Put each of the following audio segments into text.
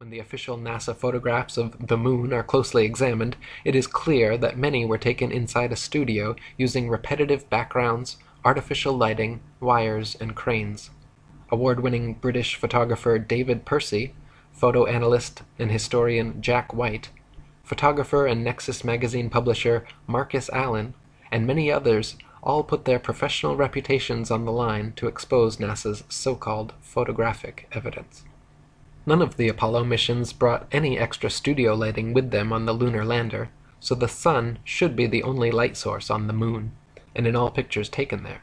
When the official NASA photographs of the Moon are closely examined, it is clear that many were taken inside a studio using repetitive backgrounds, artificial lighting, wires, and cranes. Award-winning British photographer David Percy, photo analyst and historian Jack White, photographer and Nexus magazine publisher Marcus Allen, and many others all put their professional reputations on the line to expose NASA's so-called photographic evidence. None of the Apollo missions brought any extra studio lighting with them on the lunar lander, so the sun should be the only light source on the Moon, and in all pictures taken there.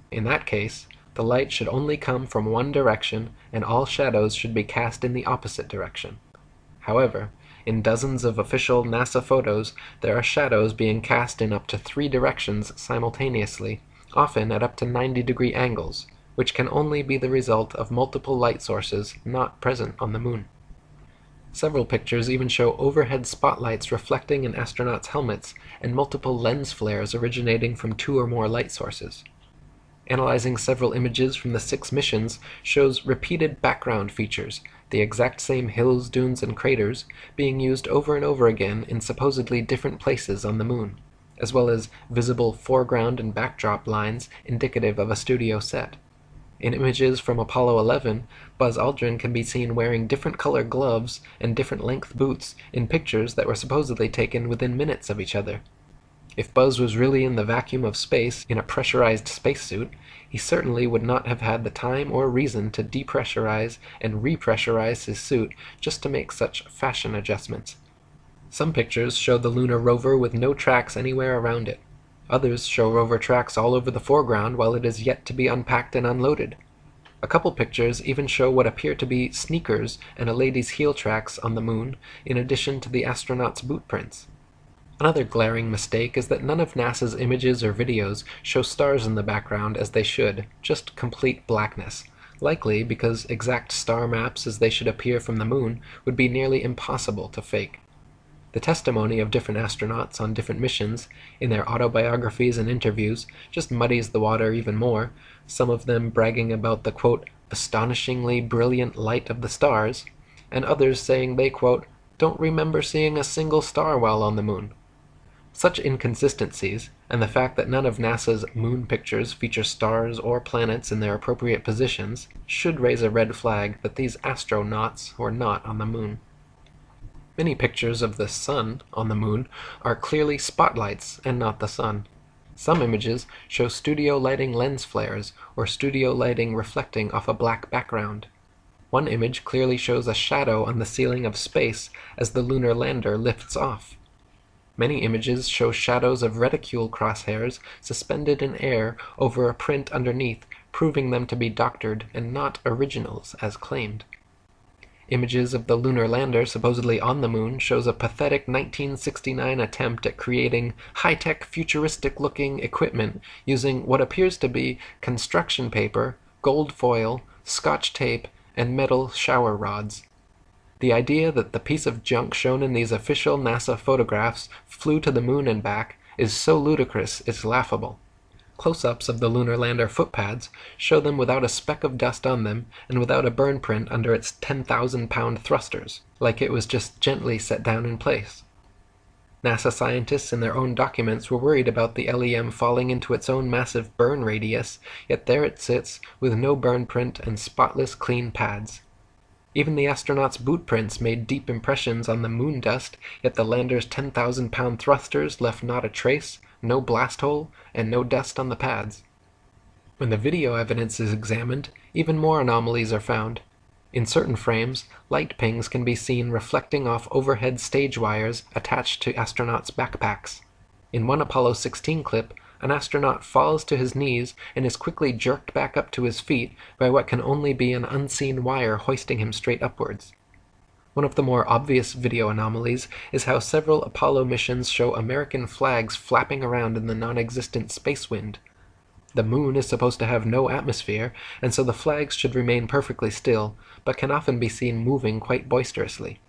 In that case, the light should only come from one direction and all shadows should be cast in the opposite direction. However, in dozens of official NASA photos, there are shadows being cast in up to 3 directions simultaneously, often at up to 90-degree angles, which can only be the result of multiple light sources not present on the Moon. Several pictures even show overhead spotlights reflecting in astronauts' helmets and multiple lens flares originating from 2 or more light sources. Analyzing several images from the 6 missions shows repeated background features, the exact same hills, dunes, and craters, being used over and over again in supposedly different places on the Moon, as well as visible foreground and backdrop lines indicative of a studio set. In images from Apollo 11, Buzz Aldrin can be seen wearing different color gloves and different length boots in pictures that were supposedly taken within minutes of each other. If Buzz was really in the vacuum of space in a pressurized spacesuit, he certainly would not have had the time or reason to depressurize and repressurize his suit just to make such fashion adjustments. Some pictures show the lunar rover with no tracks anywhere around it. Others show rover tracks all over the foreground while it is yet to be unpacked and unloaded. A couple pictures even show what appear to be sneakers and a lady's heel tracks on the Moon, in addition to the astronauts' boot prints. Another glaring mistake is that none of NASA's images or videos show stars in the background as they should, just complete blackness, likely because exact star maps as they should appear from the Moon would be nearly impossible to fake. The testimony of different astronauts on different missions, in their autobiographies and interviews, just muddies the water even more, some of them bragging about the, quote, astonishingly brilliant light of the stars, and others saying they, quote, don't remember seeing a single star while on the Moon. Such inconsistencies, and the fact that none of NASA's Moon pictures feature stars or planets in their appropriate positions, should raise a red flag that these astronauts were not on the Moon. Many pictures of the Sun on the Moon are clearly spotlights and not the Sun. Some images show studio lighting lens flares or studio lighting reflecting off a black background. One image clearly shows a shadow on the ceiling of space as the lunar lander lifts off. Many images show shadows of reticule crosshairs suspended in air over a print underneath, proving them to be doctored and not originals as claimed. Images of the lunar lander supposedly on the Moon shows a pathetic 1969 attempt at creating high-tech futuristic-looking equipment using what appears to be construction paper, gold foil, Scotch tape, and metal shower rods. The idea that the piece of junk shown in these official NASA photographs flew to the Moon and back is so ludicrous it's laughable. Close-ups of the lunar lander footpads show them without a speck of dust on them and without a burn print under its 10,000-pound thrusters, like it was just gently set down in place. NASA scientists in their own documents were worried about the LEM falling into its own massive burn radius, yet there it sits with no burn print and spotless clean pads. Even the astronauts' boot prints made deep impressions on the Moon dust, yet the lander's 10,000-pound thrusters left not a trace, no blast hole, and no dust on the pads. When the video evidence is examined, even more anomalies are found. In certain frames, light pings can be seen reflecting off overhead stage wires attached to astronauts' backpacks. In one Apollo 16 clip, an astronaut falls to his knees and is quickly jerked back up to his feet by what can only be an unseen wire hoisting him straight upwards. One of the more obvious video anomalies is how several Apollo missions show American flags flapping around in the non-existent space wind. The Moon is supposed to have no atmosphere, and so the flags should remain perfectly still, but can often be seen moving quite boisterously.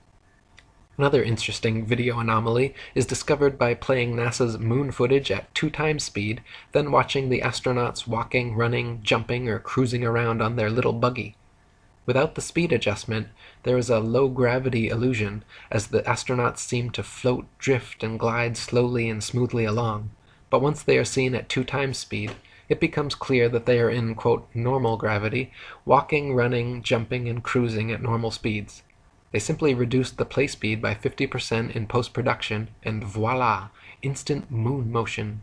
Another interesting video anomaly is discovered by playing NASA's Moon footage at 2 times speed, then watching the astronauts walking, running, jumping, or cruising around on their little buggy. Without the speed adjustment, there is a low-gravity illusion, as the astronauts seem to float, drift, and glide slowly and smoothly along. But once they are seen at 2 times speed, it becomes clear that they are in, quote, normal gravity, walking, running, jumping, and cruising at normal speeds. They simply reduced the play speed by 50% in post-production, and voila, instant moon motion.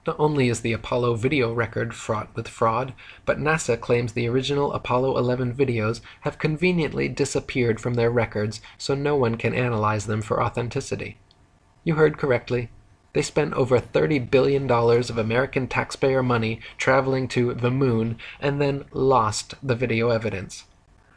Not only is the Apollo video record fraught with fraud, but NASA claims the original Apollo 11 videos have conveniently disappeared from their records so no one can analyze them for authenticity. You heard correctly. They spent over $30 billion of American taxpayer money traveling to the moon and then lost the video evidence.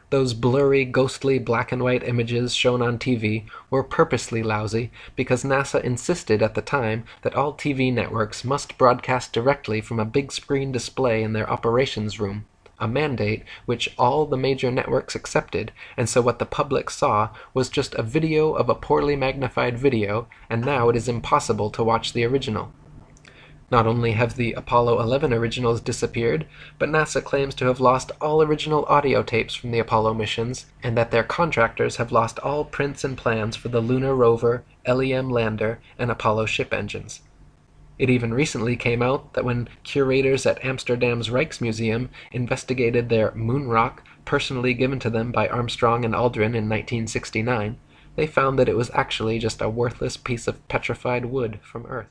Those blurry, ghostly black and white images shown on TV were purposely lousy because NASA insisted at the time that all TV networks must broadcast directly from a big screen display in their operations room, a mandate which all the major networks accepted, and so what the public saw was just a video of a poorly magnified video, and now it is impossible to watch the original. Not only have the Apollo 11 originals disappeared, but NASA claims to have lost all original audio tapes from the Apollo missions, and that their contractors have lost all prints and plans for the lunar rover, LEM lander, and Apollo ship engines. It even recently came out that when curators at Amsterdam's Rijksmuseum investigated their moon rock, personally given to them by Armstrong and Aldrin in 1969, they found that it was actually just a worthless piece of petrified wood from Earth.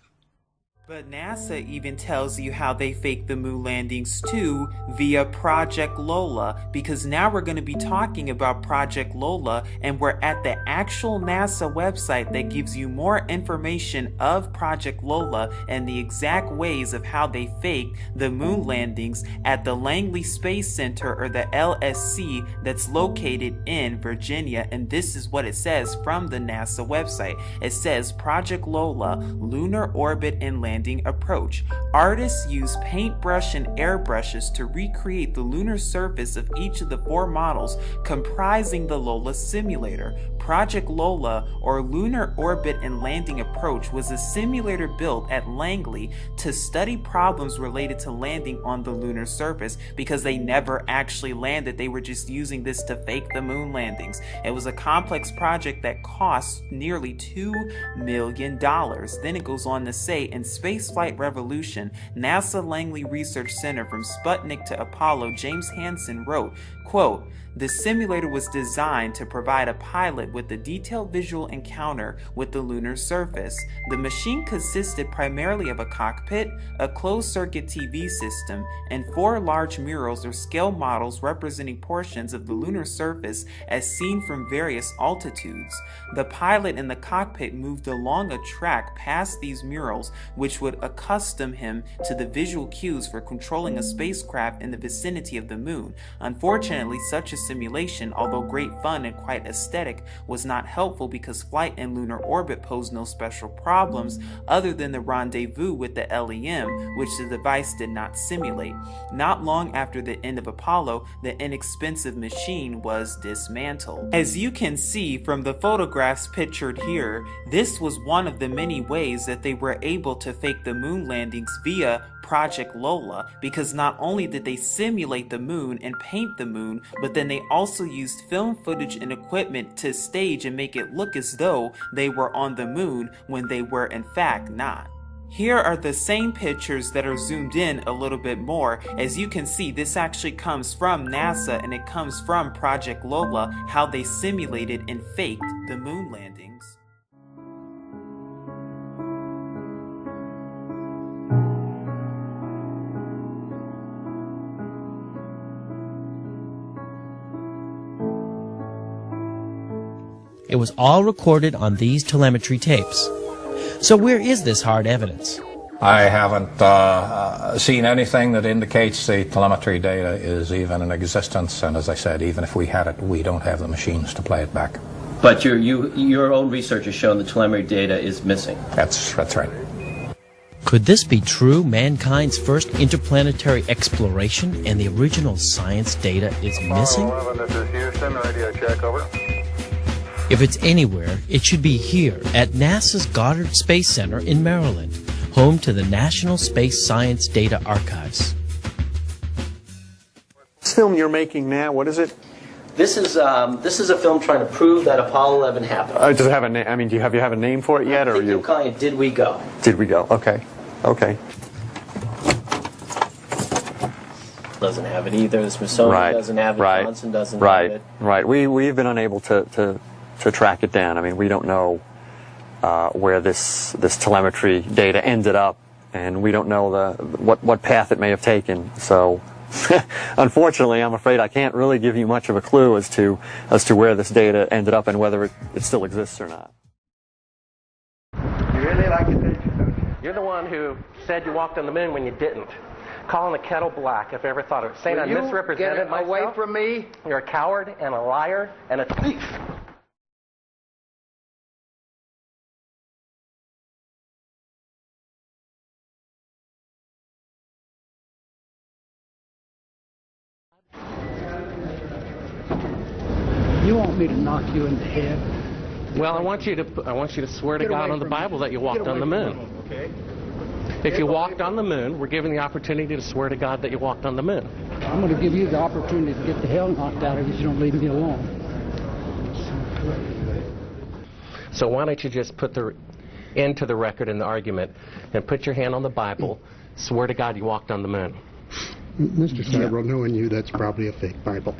But NASA even tells you how they faked the moon landings too via Project Lola, because now we're going to be talking about Project Lola, and we're at the actual NASA website that gives you more information of Project Lola and the exact ways of how they faked the moon landings at the Langley Space Center, or the LSC, that's located in Virginia. And this is what it says from the NASA website. It says Project Lola, lunar orbit and landing approach. Artists use paintbrush and airbrushes to recreate the lunar surface of each of the 4 models comprising the Lola simulator. Project Lola, or Lunar Orbit and Landing Approach, was a simulator built at Langley to study problems related to landing on the lunar surface, because they never actually landed. They were just using this to fake the moon landings. It was a complex project that cost nearly $2 million. Then it goes on to say, in Spaceflight Revolution, NASA Langley Research Center from Sputnik to Apollo, James Hansen wrote, quote, "The simulator was designed to provide a pilot with a detailed visual encounter with the lunar surface. The machine consisted primarily of a cockpit, a closed-circuit TV system, and 4 large murals or scale models representing portions of the lunar surface as seen from various altitudes. The pilot in the cockpit moved along a track past these murals, which would accustom him to the visual cues for controlling a spacecraft in the vicinity of the moon. Unfortunately, such a simulation, although great fun and quite aesthetic, was not helpful because flight in lunar orbit posed no special problems other than the rendezvous with the LEM, which the device did not simulate. Not long after the end of Apollo, the inexpensive machine was dismantled." As you can see from the photographs pictured here, this was one of the many ways that they were able to fake the moon landings via Project Lola, because not only did they simulate the moon and paint the moon, but then they also used film footage and equipment to stage and make it look as though they were on the moon when they were in fact not. Here are the same pictures that are zoomed in a little bit more. As you can see, this actually comes from NASA, and it comes from Project Lola, how they simulated and faked the moon landings. It was all recorded on these telemetry tapes. So where is this hard evidence? I haven't seen anything that indicates the telemetry data is even in existence, and as I said, even if we had it, we don't have the machines to play it back. But your own research has shown the telemetry data is missing. That's right. Could this be true, mankind's first interplanetary exploration, and the original science data is missing? Apollo 11, this is Houston, radio check, over. If it's anywhere, it should be here at NASA's Goddard Space Center in Maryland, home to the National Space Science Data Archives. This film you're making now, what is it? This is a film trying to prove that Apollo 11 happened. Does it have a name? I mean, do you have a name for it yet, or are you? I'm calling it Did We Go? Did We Go? Okay. Okay. Doesn't have it either. The Smithsonian doesn't have it. Johnson doesn't have it. Right. We've been unable to track it down. I mean, we don't know where this telemetry data ended up, and we don't know what path it may have taken. So, unfortunately, I'm afraid I can't really give you much of a clue as to where this data ended up and whether it still exists or not. You really like it, don't you? You're the one who said you walked on the moon when you didn't. Calling the kettle black, if I ever thought of it. Saying I misrepresented myself. Away from me. You're a coward and a liar and a thief. You want me to knock you in the head? Well, I want you to swear to God on the Bible that you walked on the moon. Okay. If you walked on the moon, we're given the opportunity to swear to God that you walked on the moon. I'm going to give you the opportunity to get the hell knocked out of you if you don't leave me alone. So why don't you just put the end to the record in the argument and put your hand on the Bible, swear to God you walked on the moon. Mr. Several, knowing you, that's probably a fake Bible.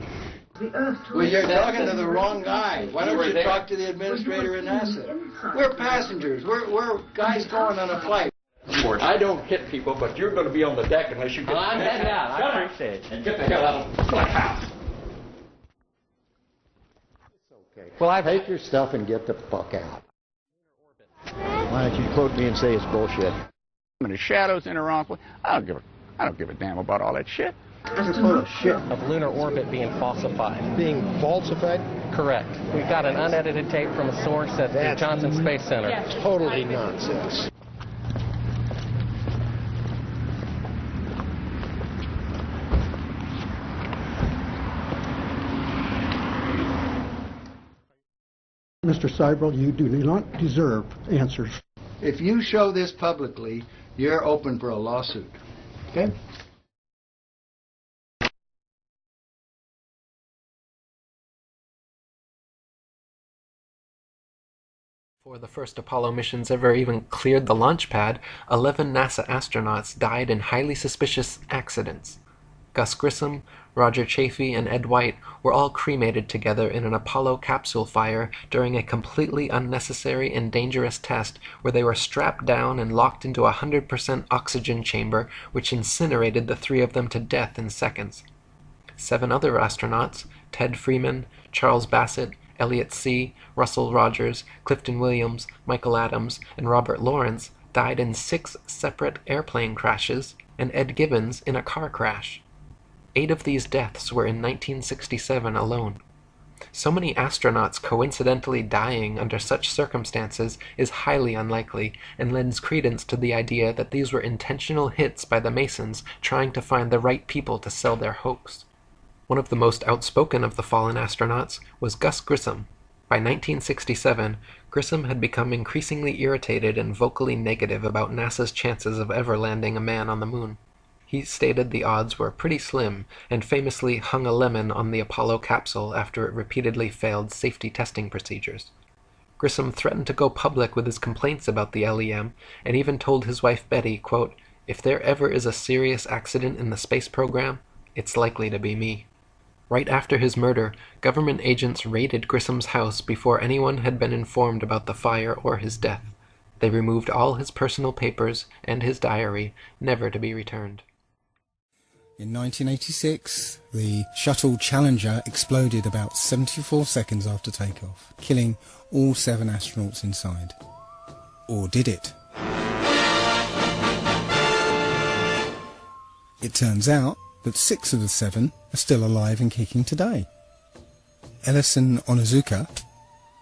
Well, you're talking to the wrong guy. Why don't you talk to the administrator at NASA? We're passengers. We're guys going on a flight. I don't hit people, but you're going to be on the deck unless you get... I'm heading out. I appreciate it. And get the hell out of the house. It's okay. Well, take your stuff and get the fuck out. Why don't you quote me and say it's bullshit? And the shadows in the wrong place. I don't give a damn about all that shit. You're full of shit. Of lunar orbit being falsified. Being falsified? Correct. We've got an unedited tape from a source at the Johnson Space Center. That's totally nonsense. Mr. Seibel, you do not deserve answers. If you show this publicly, you're open for a lawsuit. Okay? Before the first Apollo missions ever even cleared the launch pad, 11 NASA astronauts died in highly suspicious accidents. Gus Grissom, Roger Chaffee, and Ed White were all cremated together in an Apollo capsule fire during a completely unnecessary and dangerous test where they were strapped down and locked into a 100% oxygen chamber which incinerated the three of them to death in seconds. 7 other astronauts, Ted Freeman, Charles Bassett, Elliot C., Russell Rogers, Clifton Williams, Michael Adams, and Robert Lawrence, died in 6 separate airplane crashes, and Ed Gibbons in a car crash. 8 of these deaths were in 1967 alone. So many astronauts coincidentally dying under such circumstances is highly unlikely, and lends credence to the idea that these were intentional hits by the Masons trying to find the right people to sell their hoax. One of the most outspoken of the fallen astronauts was Gus Grissom. By 1967, Grissom had become increasingly irritated and vocally negative about NASA's chances of ever landing a man on the moon. He stated the odds were pretty slim, and famously hung a lemon on the Apollo capsule after it repeatedly failed safety testing procedures. Grissom threatened to go public with his complaints about the LEM, and even told his wife Betty, quote, "If there ever is a serious accident in the space program, it's likely to be me." Right after his murder, government agents raided Grissom's house before anyone had been informed about the fire or his death. They removed all his personal papers and his diary, never to be returned. In 1986, the shuttle Challenger exploded about 74 seconds after takeoff, killing all 7 astronauts inside. Or did it? It turns out that 6 of the 7 are still alive and kicking today. Ellison Onizuka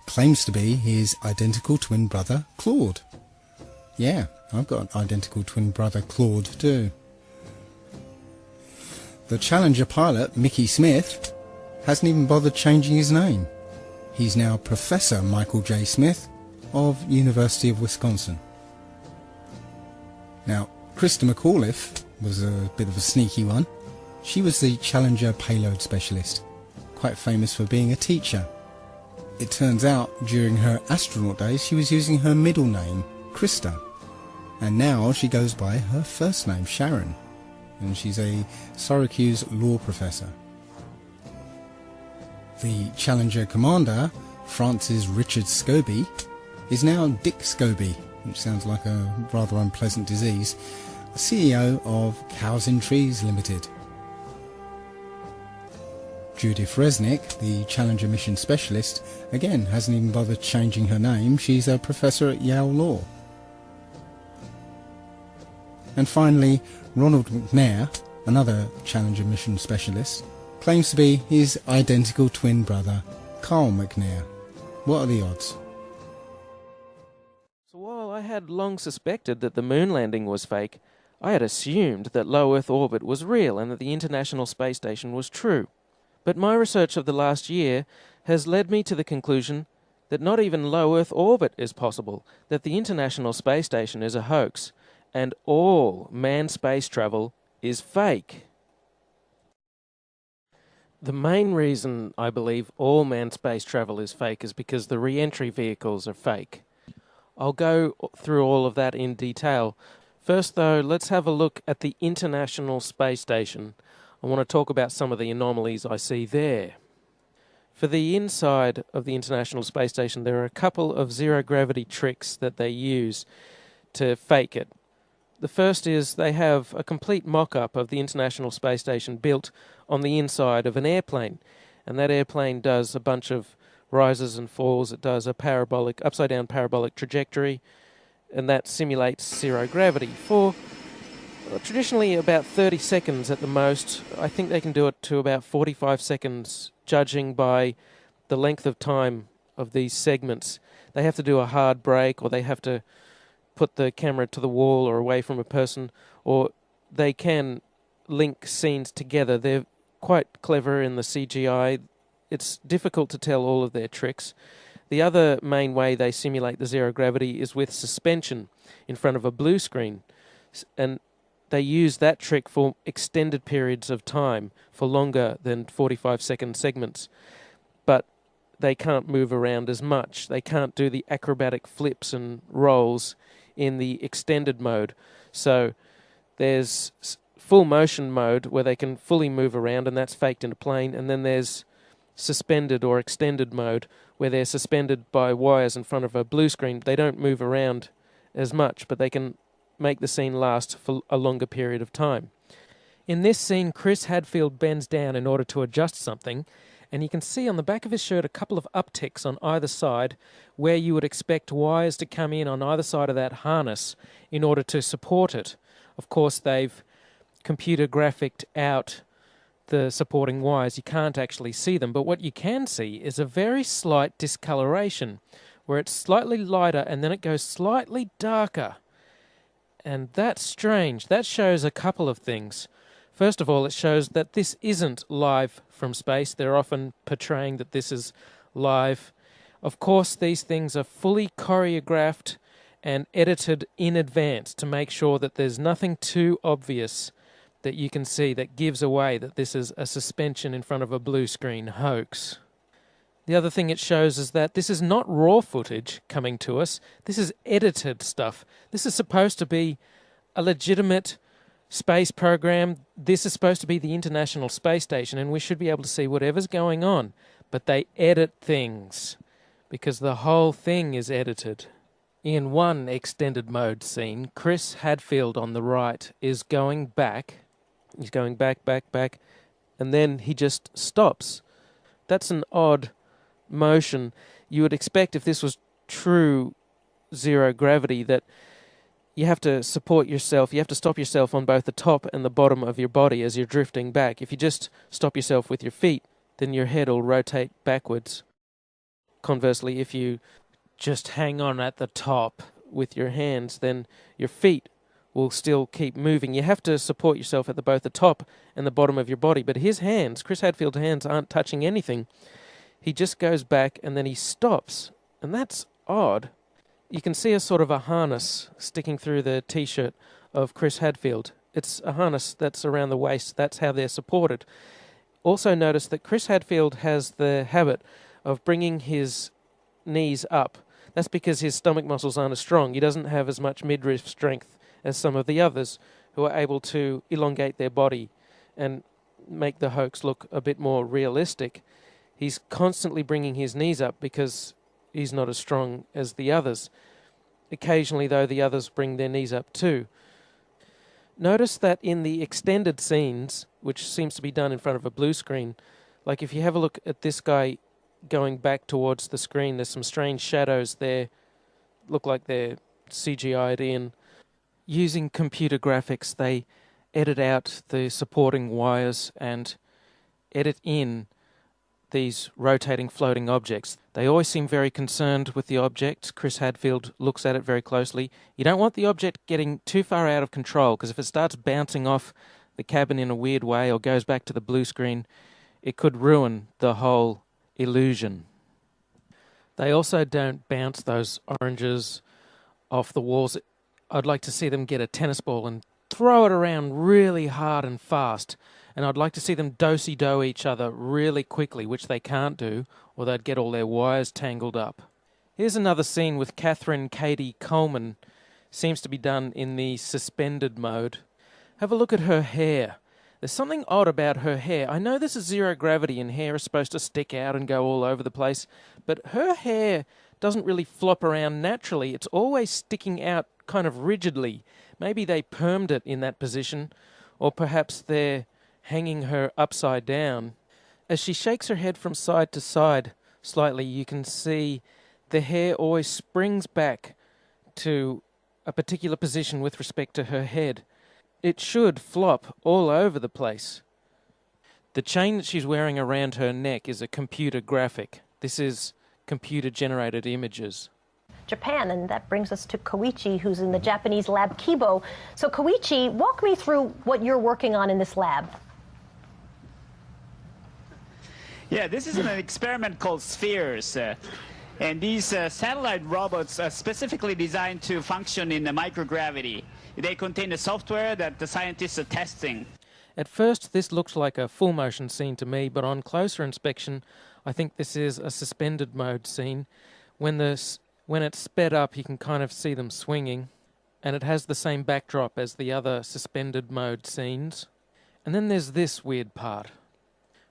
claims to be his identical twin brother, Claude. Yeah, I've got an identical twin brother, Claude, too. The Challenger pilot, Mickey Smith, hasn't even bothered changing his name. He's now Professor Michael J. Smith of University of Wisconsin. Now, Krista McAuliffe was a bit of a sneaky one. She was the Challenger payload specialist, quite famous for being a teacher. It turns out during her astronaut days she was using her middle name, Krista, and now she goes by her first name, Sharon, and she's a Syracuse law professor. The Challenger commander, Francis Richard Scobie, is now Dick Scobie, which sounds like a rather unpleasant disease, CEO of Cows in Trees Limited. Judith Resnick, the Challenger mission specialist, again hasn't even bothered changing her name. She's a professor at Yale Law. And finally, Ronald McNair, another Challenger mission specialist, claims to be his identical twin brother, Carl McNair. What are the odds? So while I had long suspected that the moon landing was fake, I had assumed that low Earth orbit was real and that the International Space Station was true. But my research of the last year has led me to the conclusion that not even low Earth orbit is possible, that the International Space Station is a hoax, and all manned space travel is fake. The main reason I believe all manned space travel is fake is because the re-entry vehicles are fake. I'll go through all of that in detail. First though, let's have a look at the International Space Station. I want to talk about some of the anomalies I see there. For the inside of the International Space Station, there are a couple of zero-gravity tricks that they use to fake it. The first is they have a complete mock-up of the International Space Station built on the inside of an airplane. And that airplane does a bunch of rises and falls. It does a parabolic, upside-down parabolic trajectory, and that simulates zero gravity for traditionally about 30 seconds at the most. I think they can do it to about 45 seconds, judging by the length of time of these segments. They have to do a hard break, or they have to put the camera to the wall or away from a person, or they can link scenes together. They're quite clever in the CGI. It's difficult to tell all of their tricks. The other main way they simulate the zero gravity is with suspension in front of a blue screen, and they use that trick for extended periods of time, for longer than 45-second segments. But they can't move around as much. They can't do the acrobatic flips and rolls in the extended mode. So there's full motion mode where they can fully move around, and that's faked in a plane. And then there's suspended or extended mode where they're suspended by wires in front of a blue screen. They don't move around as much, but they can make the scene last for a longer period of time. In this scene, Chris Hadfield bends down in order to adjust something, and you can see on the back of his shirt a couple of upticks on either side where you would expect wires to come in on either side of that harness in order to support it. Of course, they've computer graphicked out the supporting wires. You can't actually see them, but what you can see is a very slight discoloration where it's slightly lighter and then it goes slightly darker. And that's strange. That shows a couple of things. First of all, it shows that this isn't live from space. They're often portraying that this is live. Of course, these things are fully choreographed and edited in advance to make sure that there's nothing too obvious that you can see that gives away that this is a suspension in front of a blue screen hoax. The other thing it shows is that this is not raw footage coming to us. This is edited stuff. This is supposed to be a legitimate space program. This is supposed to be the International Space Station, and we should be able to see whatever's going on. But they edit things because the whole thing is edited. In one extended mode scene, Chris Hadfield on the right is going back. He's going back, and then he just stops. That's an odd motion. You would expect if this was true zero gravity that you have to support yourself, you have to stop yourself on both the top and the bottom of your body as you're drifting back. If you just stop yourself with your feet, then your head will rotate backwards. Conversely, if you just hang on at the top with your hands, then your feet will still keep moving. You have to support yourself at both the top and the bottom of your body. But his hands, Chris Hadfield's hands, aren't touching anything. He just goes back and then he stops. And that's odd. You can see a sort of a harness sticking through the t-shirt of Chris Hadfield. It's a harness that's around the waist. That's how they're supported. Also notice that Chris Hadfield has the habit of bringing his knees up. That's because his stomach muscles aren't as strong. He doesn't have as much midriff strength as some of the others who are able to elongate their body and make the hoax look a bit more realistic. He's constantly bringing his knees up because he's not as strong as the others. Occasionally, though, the others bring their knees up too. Notice that in the extended scenes, which seems to be done in front of a blue screen, like if you have a look at this guy going back towards the screen, there's some strange shadows there, look like they're CGI'd in. Using computer graphics, they edit out the supporting wires and edit in these rotating floating objects. They always seem very concerned with the object. Chris Hadfield looks at it very closely. You don't want the object getting too far out of control, because if it starts bouncing off the cabin in a weird way or goes back to the blue screen, it could ruin the whole illusion. They also don't bounce those oranges off the walls. I'd like to see them get a tennis ball and throw it around really hard and fast. And I'd like to see them do-si-do each other really quickly, which they can't do, or they'd get all their wires tangled up. Here's another scene with Catherine Katie Coleman. Seems to be done in the suspended mode. Have a look at her hair. There's something odd about her hair. I know this is zero gravity and hair is supposed to stick out and go all over the place, but her hair doesn't really flop around naturally. It's always sticking out kind of rigidly. Maybe they permed it in that position, or perhaps they're hanging her upside down. As she shakes her head from side to side slightly, you can see the hair always springs back to a particular position with respect to her head. It should flop all over the place. The chain that she's wearing around her neck is a computer graphic. This is computer-generated images. Japan, and that brings us to Koichi, who's in the Japanese lab Kibo. So Koichi, walk me through what you're working on in this lab. Yeah, this is an experiment called Spheres. And these satellite robots are specifically designed to function in the microgravity. They contain the software that the scientists are testing. At first, this looked like a full motion scene to me, but on closer inspection, I think this is a suspended mode scene. When it's sped up, you can kind of see them swinging, and it has the same backdrop as the other suspended mode scenes. And then there's this weird part.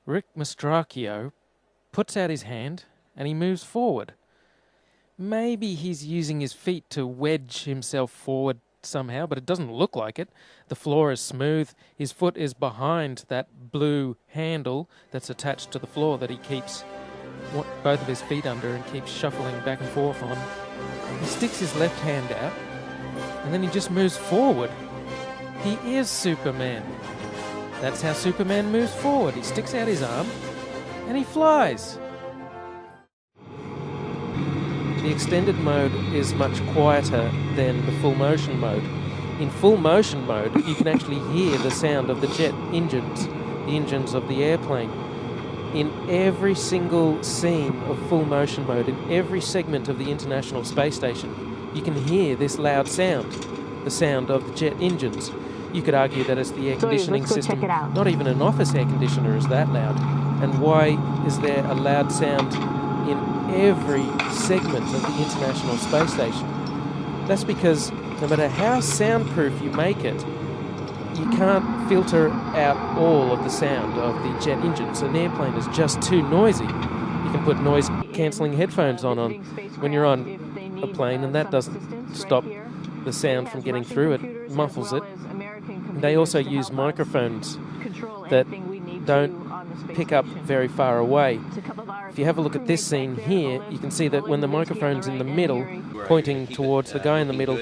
Rick Mastracchio puts out his hand and he moves forward. Maybe he's using his feet to wedge himself forward somehow, but it doesn't look like it. The floor is smooth. His foot is behind that blue handle that's attached to the floor that he keeps both of his feet under and keeps shuffling back and forth on. He sticks his left hand out and then he just moves forward. He is Superman. That's how Superman moves forward. He sticks out his arm and he flies. The extended mode is much quieter than the full motion mode. In full motion mode, you can actually hear the sound of the jet engines, the engines of the airplane. In every single scene of full motion mode, in every segment of the International Space Station, you can hear this loud sound, the sound of the jet engines. You could argue that it's the air conditioning system. Not even an office air conditioner is that loud. And why is there a loud sound in every segment of the International Space Station? That's because no matter how soundproof you make it, you can't filter out all of the sound of the jet engines. An airplane is just too noisy. You can put noise-cancelling headphones on when you're on a plane, and that doesn't stop the sound from getting through. It muffles it. They also use microphones that don't pick up very far away. If you have a look at this scene here, you can see that when the microphone's in the middle, pointing towards the guy in the middle,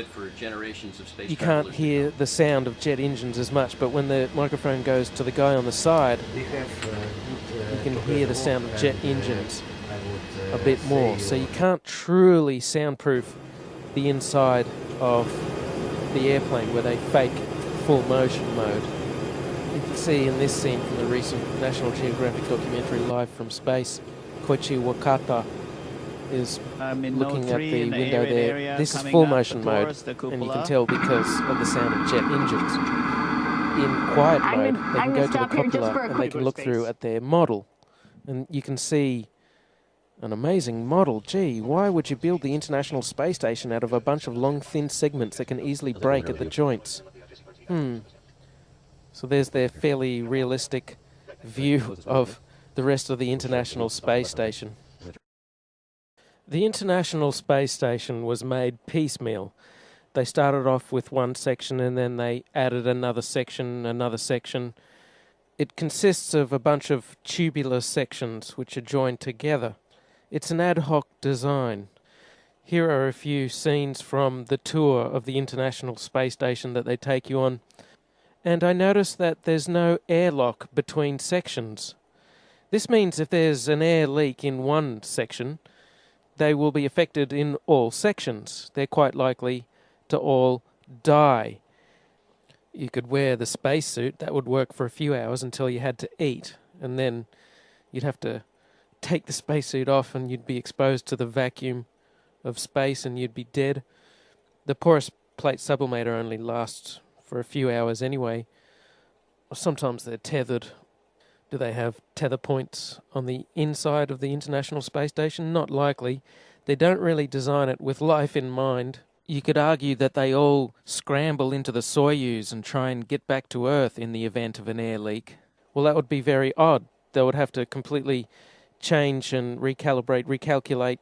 you can't hear the sound of jet engines as much, but when the microphone goes to the guy on the side, you can hear the sound of jet engines a bit more. So you can't truly soundproof the inside of the airplane where they fake full motion mode. You can see in this scene from the recent National Geographic documentary Live from Space, Koichi Wakata is looking at the window there. This is full motion mode, and you can tell because of the sound of jet engines. in quiet mode, they can go to the cupola and they can look through at their model. And you can see an amazing model. Gee, why would you build the International Space Station out of a bunch of long, thin segments that can easily break at the joints? So there's their fairly realistic view of the rest of the International Space Station. The International Space Station was made piecemeal. They started off with one section and then they added another section. It consists of a bunch of tubular sections which are joined together. It's an ad hoc design. Here are a few scenes from the tour of the International Space Station that they take you on. And I noticed that there's no airlock between sections. This means if there's an air leak in one section, they will be affected in all sections. They're quite likely to all die. You could wear the spacesuit. That would work for a few hours until you had to eat. And then you'd have to take the spacesuit off and you'd be exposed to the vacuum of space and you'd be dead. The porous plate sublimator only lasts for a few hours anyway. Sometimes they're tethered. Do they have tether points on the inside of the International Space Station? Not likely. They don't really design it with life in mind. You could argue that they all scramble into the Soyuz and try and get back to Earth in the event of an air leak. Well, that would be very odd. They would have to completely change and recalculate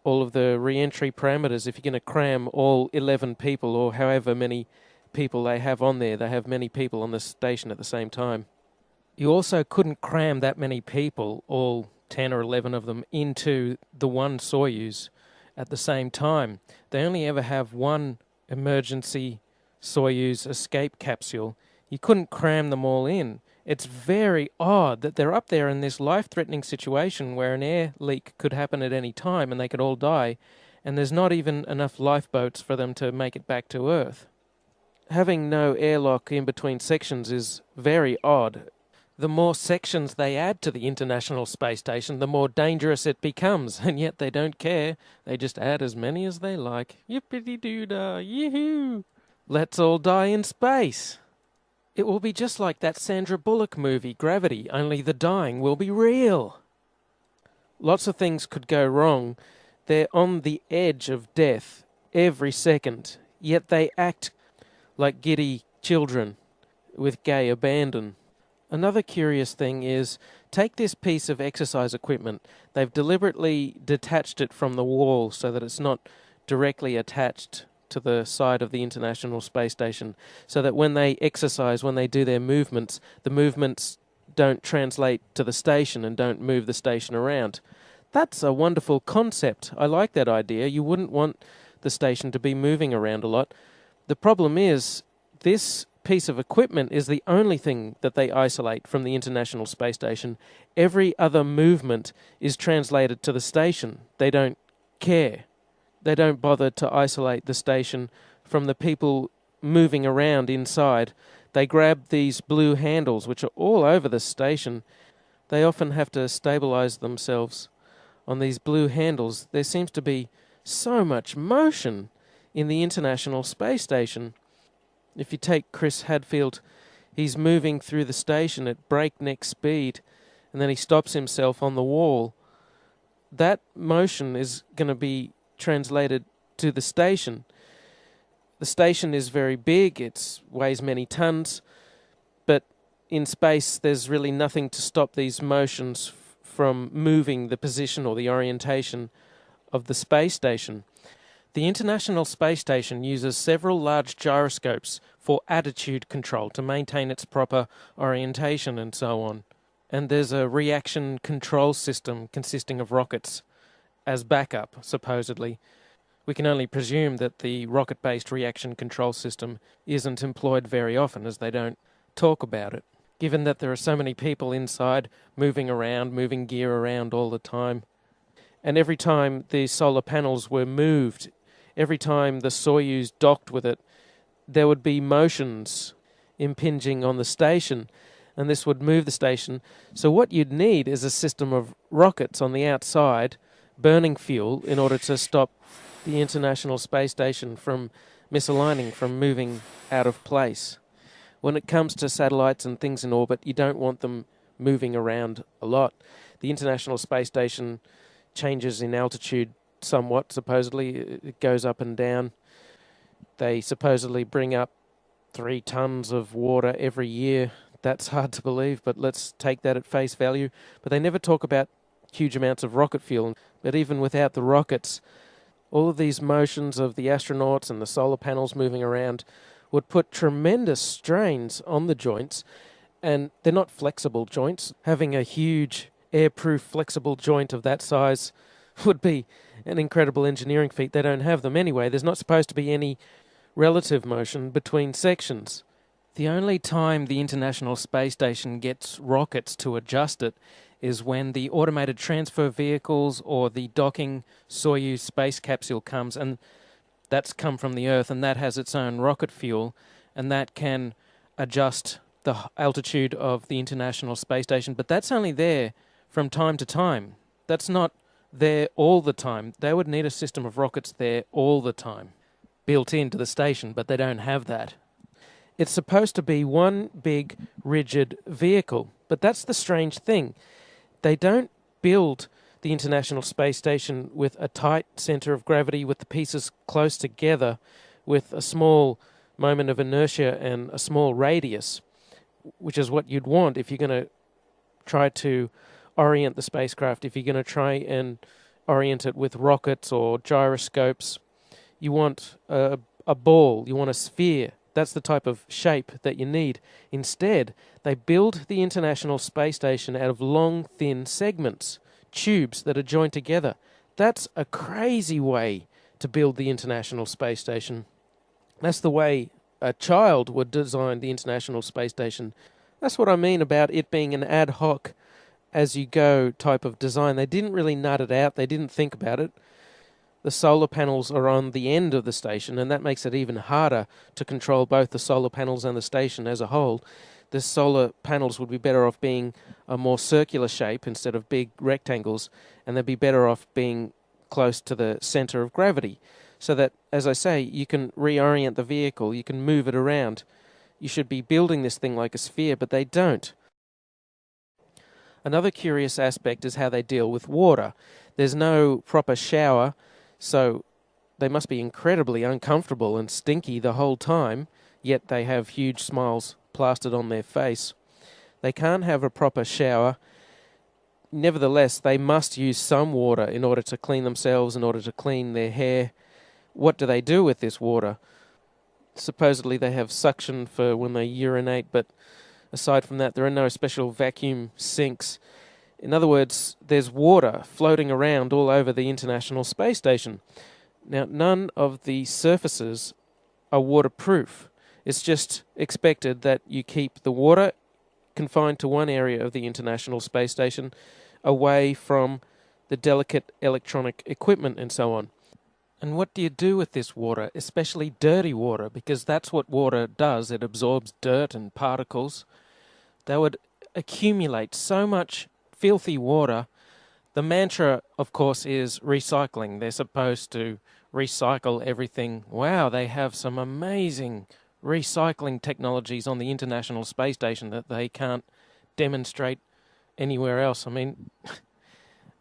all of the re-entry parameters if you're going to cram all 11 people or however many people they have on there. They have many people on the station at the same time. You also couldn't cram that many people, all 10 or 11 of them, into the one Soyuz at the same time. They only ever have one emergency Soyuz escape capsule. You couldn't cram them all in. It's very odd that they're up there in this life-threatening situation where an air leak could happen at any time and they could all die, and there's not even enough lifeboats for them to make it back to Earth. Having no airlock in between sections is very odd. The more sections they add to the International Space Station, the more dangerous it becomes, and yet they don't care. They just add as many as they like. Yippity-doo-dah, yoo-hoo! Let's all die in space. It will be just like that Sandra Bullock movie, Gravity, only the dying will be real. Lots of things could go wrong. They're on the edge of death every second, yet they act like giddy children with gay abandon. Another curious thing is, take this piece of exercise equipment. They've deliberately detached it from the wall so that it's not directly attached to the side of the International Space Station, so that when they exercise, when they do their movements, the movements don't translate to the station and don't move the station around. That's a wonderful concept. I like that idea. You wouldn't want the station to be moving around a lot. The problem is, this piece of equipment is the only thing that they isolate from the International Space Station. Every other movement is translated to the station. They don't care. They don't bother to isolate the station from the people moving around inside. They grab these blue handles, which are all over the station. They often have to stabilize themselves on these blue handles. There seems to be so much motion in the International Space Station. If you take Chris Hadfield, he's moving through the station at breakneck speed, and then he stops himself on the wall. That motion is going to be translated to the station. The station is very big, it weighs many tons, but in space there's really nothing to stop these motions from moving the position or the orientation of the space station. The International Space Station uses several large gyroscopes for attitude control to maintain its proper orientation and so on. And there's a reaction control system consisting of rockets as backup, supposedly. We can only presume that the rocket-based reaction control system isn't employed very often, as they don't talk about it, given that there are so many people inside moving around, moving gear around all the time. And every time the solar panels were moved, every time the Soyuz docked with it, there would be motions impinging on the station, and this would move the station. So what you'd need is a system of rockets on the outside burning fuel in order to stop the International Space Station from misaligning, from moving out of place. When it comes to satellites and things in orbit, you don't want them moving around a lot. The International Space Station changes in altitude somewhat, supposedly. It goes up and down. They supposedly bring up 3 tons of water every year. That's hard to believe, but let's take that at face value. But they never talk about huge amounts of rocket fuel. But even without the rockets, all of these motions of the astronauts and the solar panels moving around would put tremendous strains on the joints, and they're not flexible joints. Having a huge airproof flexible joint of that size would be an incredible engineering feat. They don't have them anyway. There's not supposed to be any relative motion between sections. The only time the International Space Station gets rockets to adjust it is when the automated transfer vehicles or the docking Soyuz space capsule comes, and that's come from the Earth, and that has its own rocket fuel, and that can adjust the altitude of the International Space Station. But that's only there from time to time. That's not there all the time. They would need a system of rockets there all the time, built into the station, but they don't have that. It's supposed to be one big, rigid vehicle, but that's the strange thing. They don't build the International Space Station with a tight center of gravity, with the pieces close together, with a small moment of inertia and a small radius, which is what you'd want if you're going to try to orient the spacecraft, if you're going to try and orient it with rockets or gyroscopes. You want a ball, you want a sphere. That's the type of shape that you need. Instead, they build the International Space Station out of long, thin segments, tubes that are joined together. That's a crazy way to build the International Space Station. That's the way a child would design the International Space Station. That's what I mean about it being an ad hoc, as-you-go type of design. They didn't really nut it out. They didn't think about it. The solar panels are on the end of the station, and that makes it even harder to control both the solar panels and the station as a whole. The solar panels would be better off being a more circular shape instead of big rectangles, and they'd be better off being close to the center of gravity, so that, as I say, you can reorient the vehicle, you can move it around. You should be building this thing like a sphere, but they don't. Another curious aspect is how they deal with water. There's no proper shower, so they must be incredibly uncomfortable and stinky the whole time, yet they have huge smiles plastered on their face. They can't have a proper shower. Nevertheless, they must use some water in order to clean themselves, in order to clean their hair. What do they do with this water? Supposedly they have suction for when they urinate, but aside from that, there are no special vacuum sinks. In other words, there's water floating around all over the International Space Station. Now, none of the surfaces are waterproof. It's just expected that you keep the water confined to one area of the International Space Station, away from the delicate electronic equipment and so on. And what do you do with this water, especially dirty water? Because that's what water does. It absorbs dirt and particles. They would accumulate so much filthy water. The mantra, of course, is recycling. They're supposed to recycle everything. Wow, they have some amazing recycling technologies on the International Space Station that they can't demonstrate anywhere else. I mean,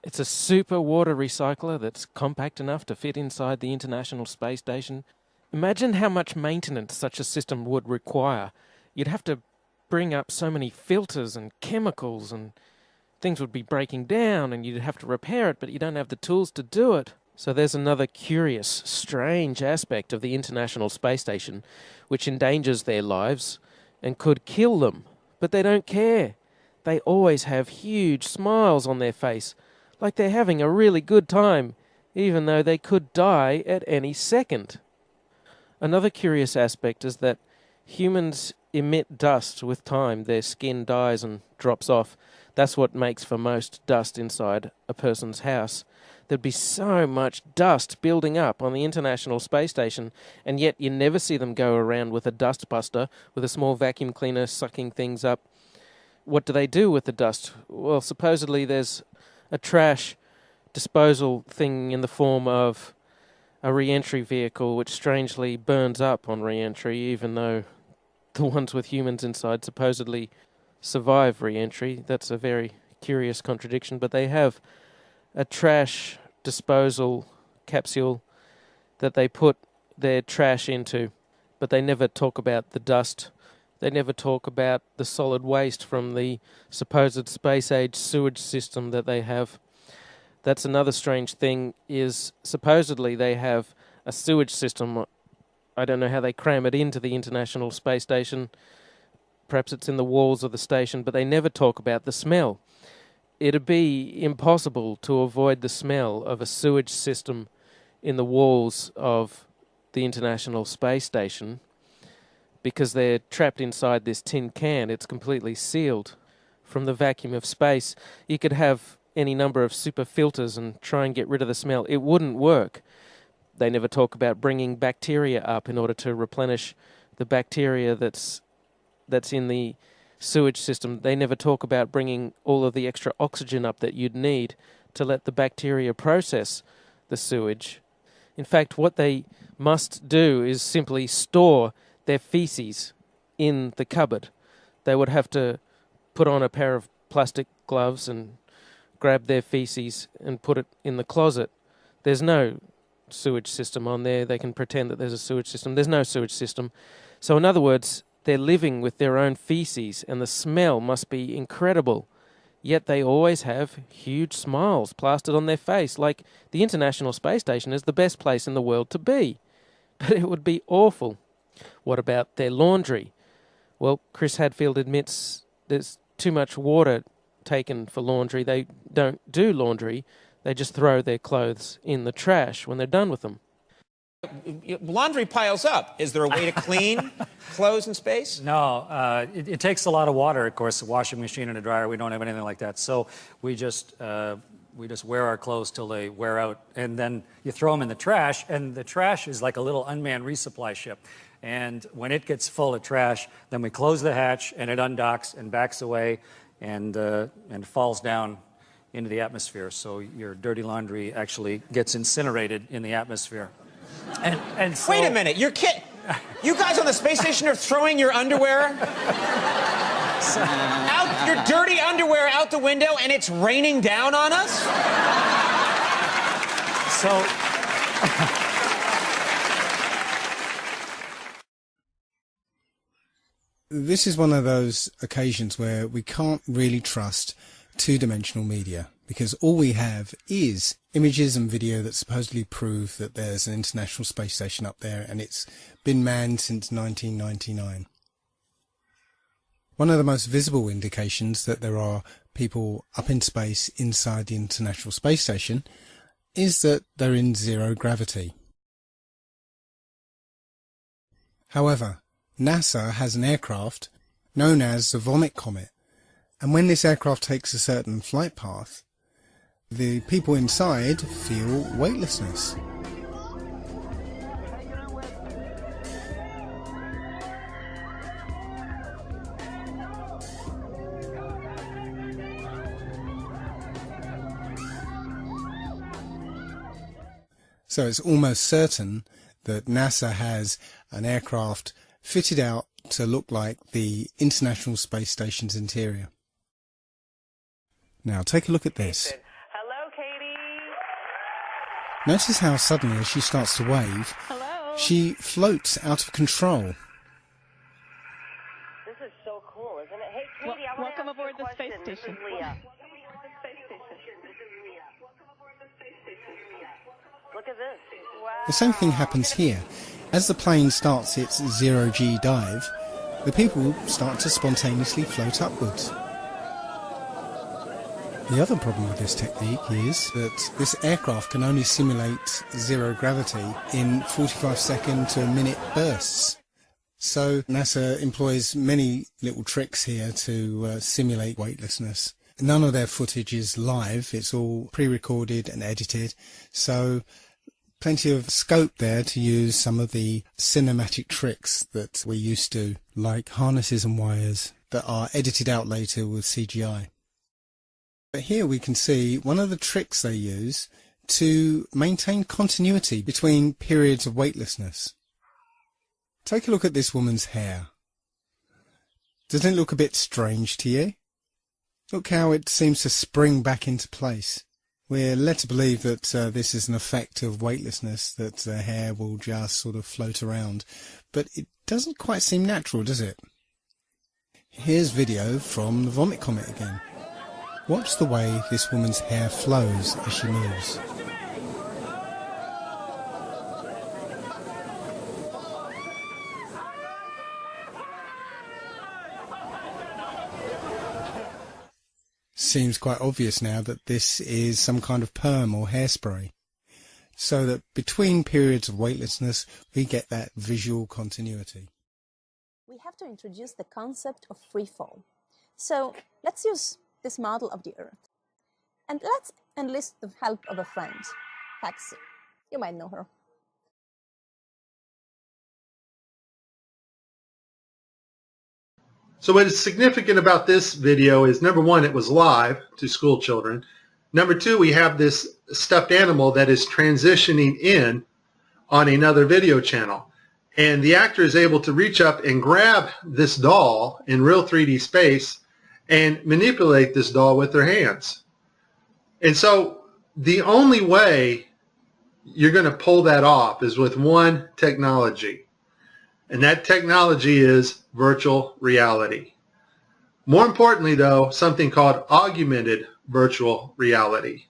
it's a super water recycler that's compact enough to fit inside the International Space Station. Imagine how much maintenance such a system would require. You'd have to bring up so many filters and chemicals, and things would be breaking down and you'd have to repair it, but you don't have the tools to do it. So there's another curious, strange aspect of the International Space Station which endangers their lives and could kill them. But they don't care. They always have huge smiles on their face, like they're having a really good time, even though they could die at any second. Another curious aspect is that humans emit dust with time. Their skin dies and drops off. That's what makes for most dust inside a person's house. There'd be so much dust building up on the International Space Station, and yet you never see them go around with a dust buster, with a small vacuum cleaner sucking things up. What do they do with the dust? Well, supposedly there's a trash disposal thing in the form of a re-entry vehicle which strangely burns up on re-entry, even though the ones with humans inside supposedly survive re-entry. That's a very curious contradiction, but they have a trash disposal capsule that they put their trash into, but they never talk about the dust. They never talk about the solid waste from the supposed space-age sewage system that they have. That's another strange thing, is supposedly they have a sewage system. I don't know how they cram it into the International Space Station. Perhaps it's in the walls of the station, but they never talk about the smell. It'd be impossible to avoid the smell of a sewage system in the walls of the International Space Station because they're trapped inside this tin can. It's completely sealed from the vacuum of space. You could have any number of super filters and try and get rid of the smell. It wouldn't work. They never talk about bringing bacteria up in order to replenish the bacteria that's in the sewage system. They never talk about bringing all of the extra oxygen up that you'd need to let the bacteria process the sewage. In fact, what they must do is simply store their feces in the cupboard. They would have to put on a pair of plastic gloves and grab their feces and put it in the closet. There's no sewage system on there. They can pretend that there's a sewage system. There's no sewage system. So in other words, they're living with their own feces, and the smell must be incredible. Yet they always have huge smiles plastered on their face, like the International Space Station is the best place in the world to be. But it would be awful. What about their laundry? Well, Chris Hadfield admits there's too much water taken for laundry. They don't do laundry. They just throw their clothes in the trash when they're done with them. Laundry piles up. Is there a way to clean clothes in space? No, it takes a lot of water, of course, a washing machine and a dryer. We don't have anything like that. So we just wear our clothes till they wear out, and then you throw them in the trash, and the trash is like a little unmanned resupply ship. And when it gets full of trash, then we close the hatch, and it undocks and backs away and falls down into the atmosphere. So your dirty laundry actually gets incinerated in the atmosphere. And so, wait a minute, you guys on the space station are throwing your underwear out, your dirty underwear out the window, and it's raining down on us? So this is one of those occasions where we can't really trust two-dimensional media, because all we have is images and video that supposedly prove that there's an International Space Station up there and it's been manned since 1999. One of the most visible indications that there are people up in space inside the International Space Station is that they're in zero gravity. However, NASA has an aircraft known as the Vomit Comet, and when this aircraft takes a certain flight path, the people inside feel weightlessness. So it's almost certain that NASA has an aircraft fitted out to look like the International Space Station's interior. Now take a look at this. Hello, Katie. Notice how suddenly, as she starts to wave, she floats out of control. This is so cool, isn't it? Hey, Katie, I want to welcome ask you aboard a the question. space This station. is Leah. Look at this. Wow. The same thing happens here. As the plane starts its zero-G dive, the people start to spontaneously float upwards. The other problem with this technique is that this aircraft can only simulate zero gravity in 45-second to a minute bursts. So NASA employs many little tricks here to simulate weightlessness. None of their footage is live, it's all pre-recorded and edited, so plenty of scope there to use some of the cinematic tricks that we're used to, like harnesses and wires that are edited out later with CGI. But here we can see one of the tricks they use to maintain continuity between periods of weightlessness. Take a look at this woman's hair. Doesn't it look a bit strange to you? Look how it seems to spring back into place. We're led to believe that this is an effect of weightlessness, that the hair will just sort of float around. But it doesn't quite seem natural, does it? Here's video from the vomit comet again. Watch the way this woman's hair flows as she moves. Seems quite obvious now that this is some kind of perm or hairspray, so that between periods of weightlessness we get that visual continuity. We have to introduce the concept of free fall. So let's use this model of the Earth, and let's enlist the help of a friend, Taxi. You might know her. So what is significant about this video is, number one, it was live to school children. Number two, we have this stuffed animal that is transitioning in on another video channel. And the actor is able to reach up and grab this doll in real 3D space and manipulate this doll with their hands. And so the only way you're going to pull that off is with one technology. And that technology is virtual reality. More importantly, though, something called augmented virtual reality.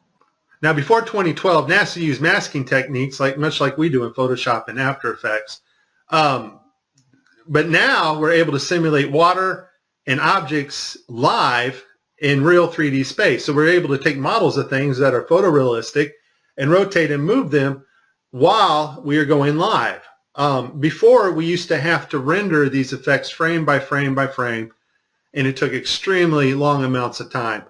Now, before 2012, NASA used masking techniques much like we do in Photoshop and After Effects. But now we're able to simulate water and objects live in real 3D space. So we're able to take models of things that are photorealistic and rotate and move them while we are going live. Before, we used to have to render these effects frame by frame by frame, and it took extremely long amounts of time.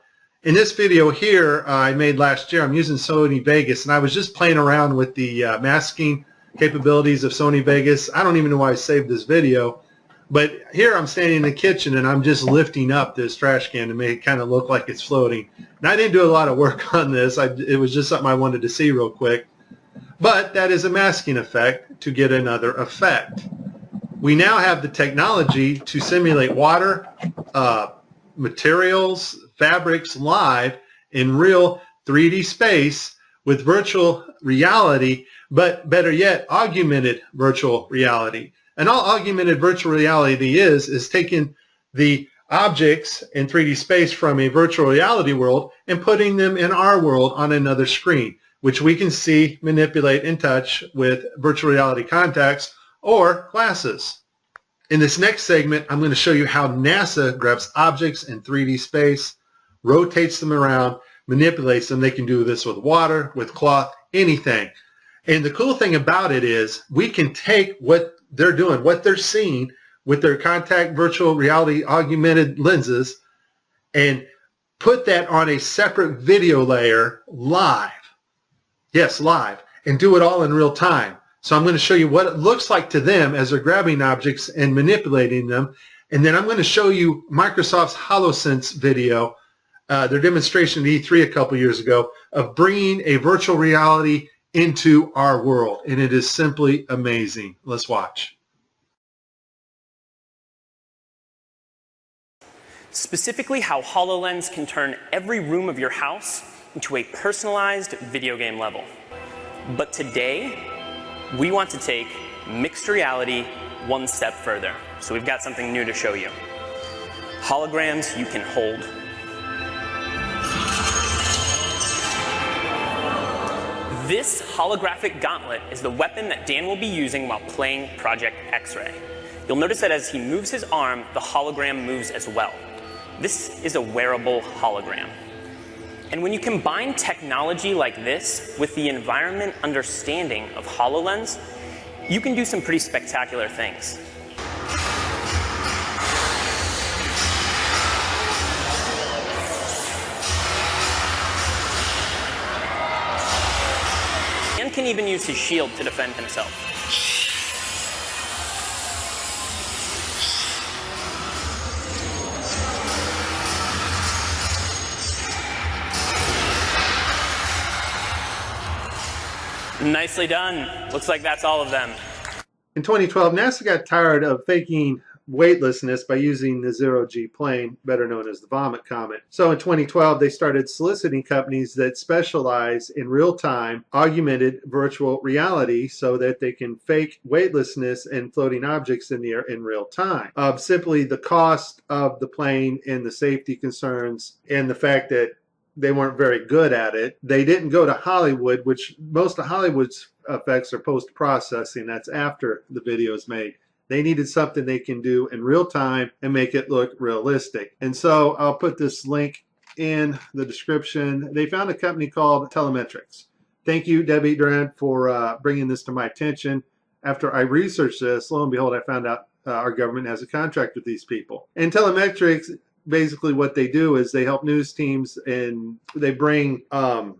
In this video here I made last year, I'm using Sony Vegas, and I was just playing around with the masking capabilities of Sony Vegas. I don't even know why I saved this video, but here I'm standing in the kitchen and I'm just lifting up this trash can to make it kind of look like it's floating. And I didn't do a lot of work on this. It was just something I wanted to see real quick. But that is a masking effect to get another effect. We now have the technology to simulate water, materials, fabrics live in real 3D space with virtual reality, but better yet, augmented virtual reality. And all augmented virtual reality is taking the objects in 3D space from a virtual reality world and putting them in our world on another screen, which we can see, manipulate, and touch with virtual reality contacts or glasses. In this next segment, I'm going to show you how NASA grabs objects in 3D space, rotates them around, manipulates them. They can do this with water, with cloth, anything. And the cool thing about it is we can take what they're doing, what they're seeing with their contact virtual reality augmented lenses, and put that on a separate video layer live. Yes, live, and do it all in real time. So I'm going to show you what it looks like to them as they're grabbing objects and manipulating them. And then I'm going to show you Microsoft's HoloSense video, their demonstration at E3 a couple years ago, of bringing a virtual reality into our world. And it is simply amazing. Let's watch. Specifically, how HoloLens can turn every room of your house into a personalized video game level. But today, we want to take mixed reality one step further. So we've got something new to show you. Holograms you can hold. This holographic gauntlet is the weapon that Dan will be using while playing Project X-Ray. You'll notice that as he moves his arm, the hologram moves as well. This is a wearable hologram. And when you combine technology like this with the environment understanding of HoloLens, you can do some pretty spectacular things. And can even use his shield to defend himself. Nicely done. Looks like that's all of them. In 2012, NASA got tired of faking weightlessness by using the zero-G plane, better known as the Vomit Comet. So in 2012, they started soliciting companies that specialize in real-time augmented virtual reality so that they can fake weightlessness and floating objects in the air in real time. Simply the cost of the plane and the safety concerns and the fact that they weren't very good at it. They didn't go to Hollywood, which most of Hollywood's effects are post-processing. That's after the video is made. They needed something they can do in real time and make it look realistic. And so I'll put this link in the description. They found a company called Telemetrics. Thank you, Debbie Durant, for bringing this to my attention. After I researched this, lo and behold, I found out our government has a contract with these people. And Telemetrics, basically what they do is they help news teams and they bring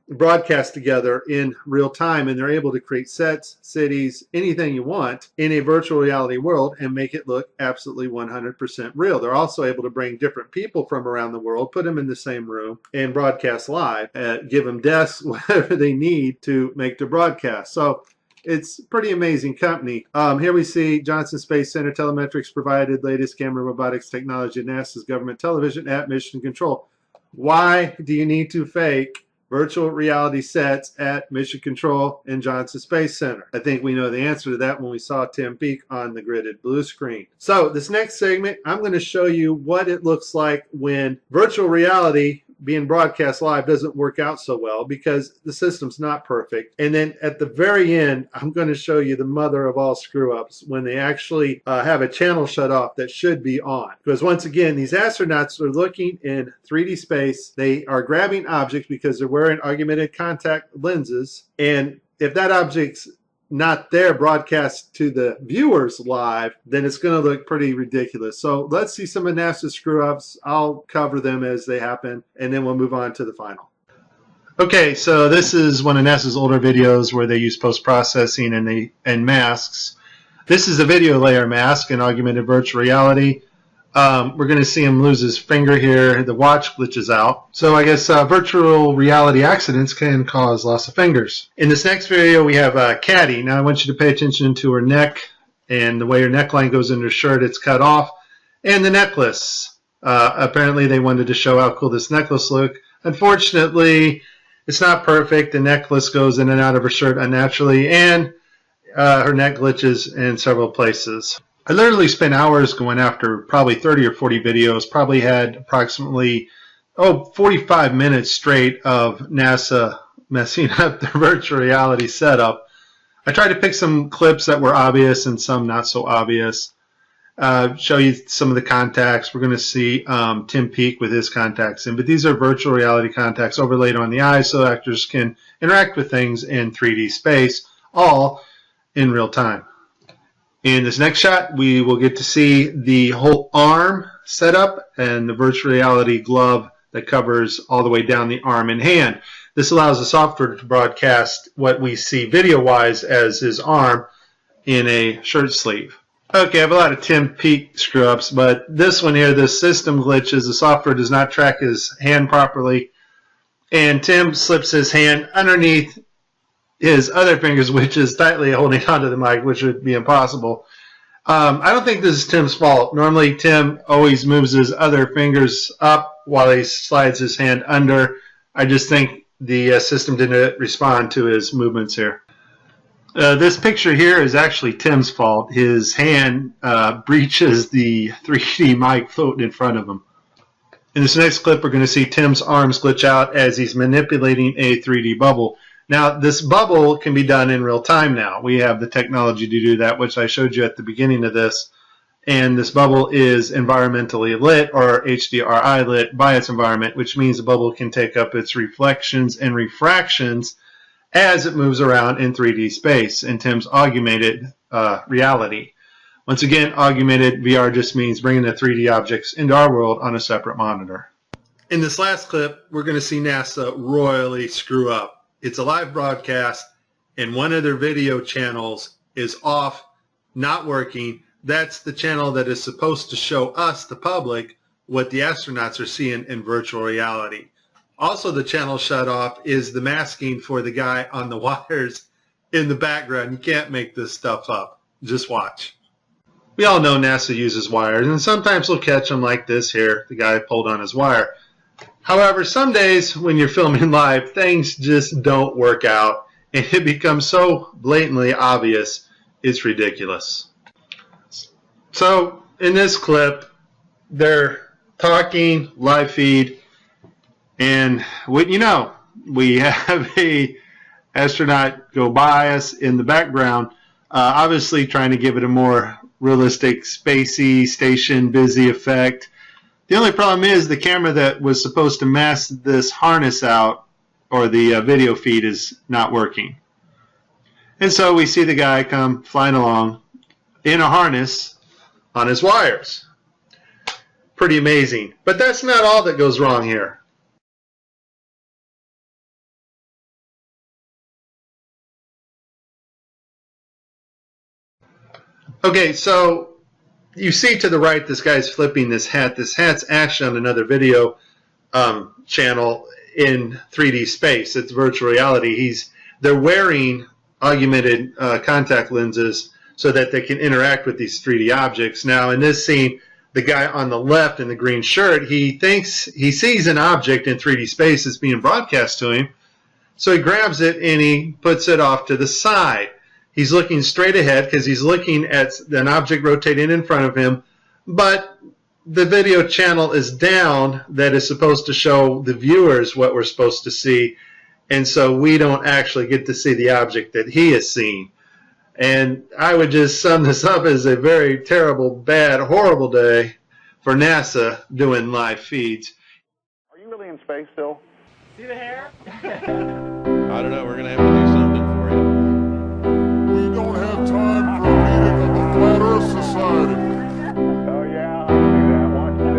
broadcasts together in real time, and they're able to create sets, cities, anything you want in a virtual reality world and make it look absolutely 100% real. They're also able to bring different people from around the world, put them in the same room and broadcast live, give them desks, whatever they need to make the broadcast. So it's a pretty amazing company. Here we see Johnson Space Center Telemetrics provided latest camera robotics technology at NASA's government television at Mission Control. Why do you need to fake virtual reality sets at Mission Control and Johnson Space Center? I think we know the answer to that when we saw Tim Peake on the gridded blue screen. So this next segment, I'm going to show you what it looks like when virtual reality being broadcast live doesn't work out so well because the system's not perfect. And then at the very end, I'm going to show you the mother of all screw-ups when they actually have a channel shut off that should be on. Because once again, these astronauts are looking in 3D space. They are grabbing objects because they're wearing augmented contact lenses. And if that object's not there broadcast to the viewers live, then it's going to look pretty ridiculous. So let's see some of NASA's screw-ups. I'll cover them as they happen, and then we'll move on to the final. Okay, so this is one of NASA's older videos where they use post-processing and masks. This is a video layer mask in augmented virtual reality. We're going to see him lose his finger here. The watch glitches out. So I guess virtual reality accidents can cause loss of fingers. In this next video, we have Caddy. Now I want you to pay attention to her neck and the way her neckline goes in her shirt. It's cut off. And the necklace. Apparently they wanted to show how cool this necklace looked. Unfortunately, it's not perfect. The necklace goes in and out of her shirt unnaturally, and her neck glitches in several places. I literally spent hours going after probably 30 or 40 videos, probably had approximately 45 minutes straight of NASA messing up the virtual reality setup. I tried to pick some clips that were obvious and some not so obvious. Show you some of the contacts. We're going to see Tim Peake with his contacts in, but these are virtual reality contacts overlaid on the eyes so actors can interact with things in 3D space, all in real time. In this next shot, we will get to see the whole arm setup and the virtual reality glove that covers all the way down the arm and hand. This allows the software to broadcast what we see video-wise as his arm in a shirt sleeve. Okay, I have a lot of Tim Peake screw-ups, but this one here, the system glitches. The software does not track his hand properly, and Tim slips his hand underneath his other fingers, which is tightly holding onto the mic, which would be impossible. I don't think this is Tim's fault. Normally, Tim always moves his other fingers up while he slides his hand under. I just think the system didn't respond to his movements here. This picture here is actually Tim's fault. His hand breaches the 3D mic floating in front of him. In this next clip, we're going to see Tim's arms glitch out as he's manipulating a 3D bubble. Now, this bubble can be done in real time now. We have the technology to do that, which I showed you at the beginning of this. And this bubble is environmentally lit, or HDRI lit, by its environment, which means the bubble can take up its reflections and refractions as it moves around in 3D space in Tim's augmented reality. Once again, augmented VR just means bringing the 3D objects into our world on a separate monitor. In this last clip, we're going to see NASA royally screw up. It's a live broadcast, and one of their video channels is off, not working. That's the channel that is supposed to show us, the public, what the astronauts are seeing in virtual reality. Also, the channel shut off is the masking for the guy on the wires in the background. You can't make this stuff up. Just watch. We all know NASA uses wires, and sometimes we'll catch them like this here. The guy pulled on his wire. However, some days when you're filming live, things just don't work out, and it becomes so blatantly obvious, it's ridiculous. So, in this clip, they're talking, live feed, and wouldn't you know, we have a astronaut go by us in the background, obviously trying to give it a more realistic, spacey, station, busy effect. The only problem is the camera that was supposed to mask this harness out, or the video feed, is not working. And so we see the guy come flying along in a harness on his wires. Pretty amazing. But that's not all that goes wrong here. Okay, so you see to the right, this guy's flipping this hat. This hat's actually on another video channel in 3D space. It's virtual reality. They're wearing augmented contact lenses so that they can interact with these 3D objects. Now, in this scene, the guy on the left in the green shirt, he thinks he sees an object in 3D space that's being broadcast to him. So he grabs it and he puts it off to the side. He's looking straight ahead because he's looking at an object rotating in front of him, but the video channel is down that is supposed to show the viewers what we're supposed to see, and so we don't actually get to see the object that he is seeing. And I would just sum this up as a very terrible, bad, horrible day for NASA doing live feeds. Are you really in space still? See the hair? I don't know. We're going to have to do something for you. We don't have time for a meeting of the Flat Earth Society. Oh yeah, I'll do that. Watch this.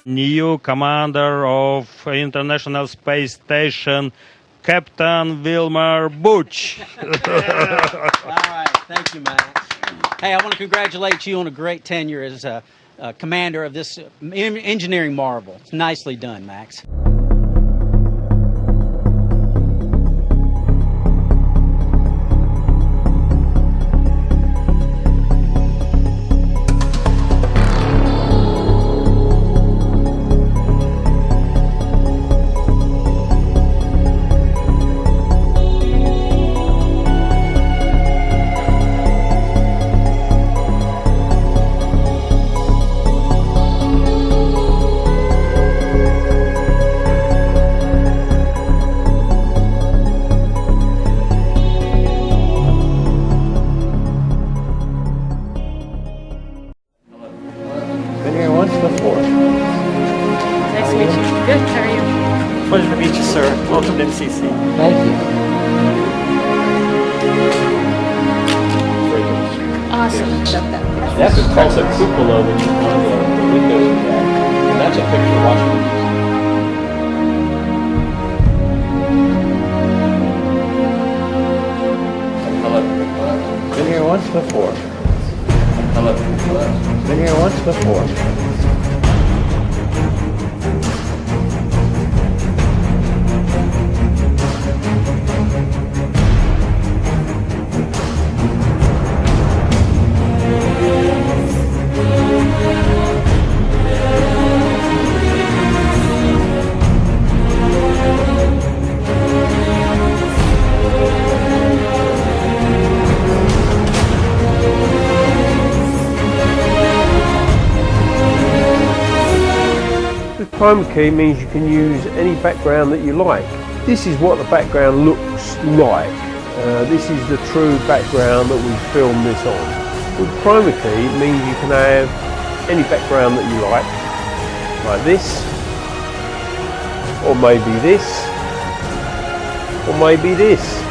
New commander of International Space Station, Captain Wilmer Butch. All right, thank you, Max. Hey, I want to congratulate you on a great tenure as commander of this engineering marvel. It's nicely done, Max. Pleasure to meet you, sir. Welcome to MCC. Thank you. Awesome. That's called the cupola, which is one of the windows in that. And that's a picture of Washington, D.C. Hello. Been here once before. Hello. Been here once before. Chroma key means you can use any background that you like. This is what the background looks like. This is the true background that we filmed this on. With chroma key, it means you can have any background that you like this, or maybe this, or maybe this.